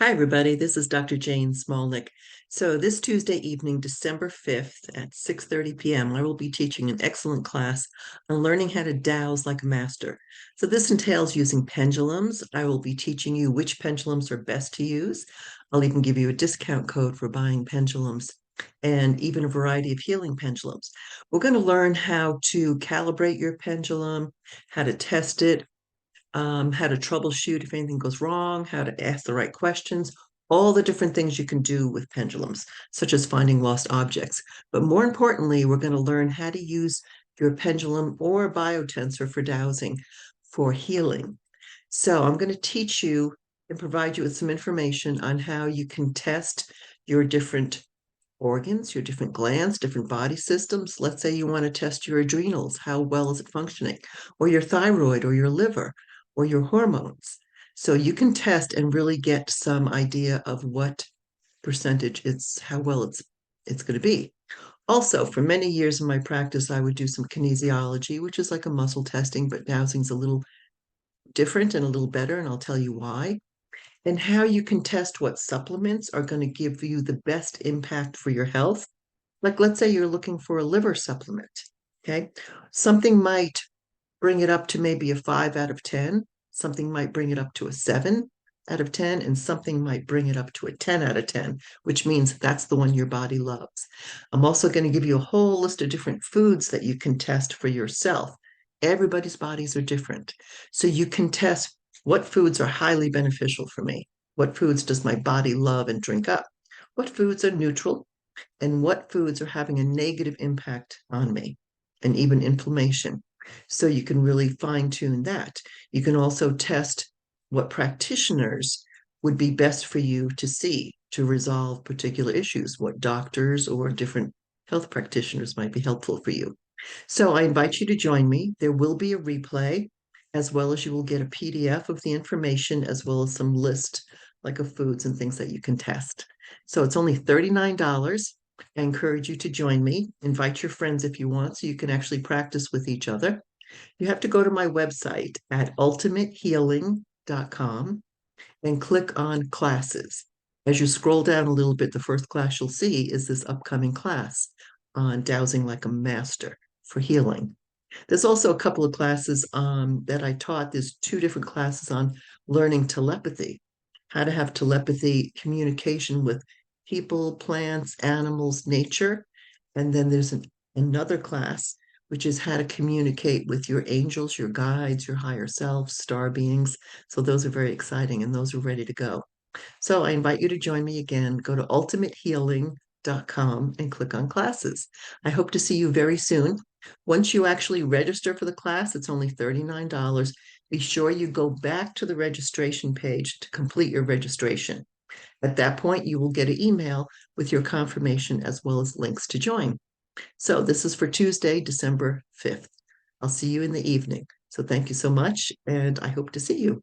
Hi, everybody. This is Dr. Jane Smolnik. So this Tuesday evening, December 5th at 6:30 p.m., I will be teaching an excellent class on learning how to dowse like a master. So this entails using pendulums. I will be teaching you which pendulums are best to use. I'll even give you a discount code for buying pendulums and even a variety of healing pendulums. We're going to learn how to calibrate your pendulum, how to test it, how to troubleshoot if anything goes wrong, how to ask the right questions, all the different things you can do with pendulums, such as finding lost objects. But more importantly, we're going to learn how to use your pendulum or Bio-Tensor for dowsing for healing. So I'm going to teach you and provide you with some information on how you can test your different organs, your different glands, different body systems. Let's say you want to test your adrenals. How well is it functioning? Or your thyroid or your liver or your hormones. So you can test and really get some idea of what percentage how well it's going to be. Also, for many years in my practice, I would do some kinesiology, which is like a muscle testing, but dowsing's a little different and a little better, and I'll tell you why and how you can test what supplements are going to give you the best impact for your health. Like, let's say you're looking for a liver supplement, okay? Something might bring it up to maybe a 5 out of 10. Something might bring it up to a 7 out of 10, and something might bring it up to a 10 out of 10, which means that's the one your body loves. I'm also going to give you a whole list of different foods that you can test for yourself. Everybody's bodies are different. So you can test what foods are highly beneficial for me. What foods does my body love and drink up? What foods are neutral? And what foods are having a negative impact on me and even inflammation. So you can really fine tune that. You can also test what practitioners would be best for you to see to resolve particular issues, what doctors or different health practitioners might be helpful for you. So I invite you to join me. There will be a replay, as well as you will get a PDF of the information, as well as some list like of foods and things that you can test. So it's only $39. I encourage you to join me. Invite your friends if you want, so you can actually practice with each other. You have to go to my website at ultimatehealing.com and click on classes. As you scroll down a little bit, the first class you'll see is this upcoming class on dowsing like a master for healing. There's also a couple of classes that I taught. There's two different classes on learning telepathy, how to have telepathy communication with people, plants, animals, nature. And then there's another class, which is how to communicate with your angels, your guides, your higher self, star beings. So those are very exciting and those are ready to go. So I invite you to join me again. Go to ultimatehealing.com and click on classes. I hope to see you very soon. Once you actually register for the class, it's only $39. Be sure you go back to the registration page to complete your registration. At that point, you will get an email with your confirmation as well as links to join. So this is for Tuesday, December 5th. I'll see you in the evening. So thank you so much, and I hope to see you.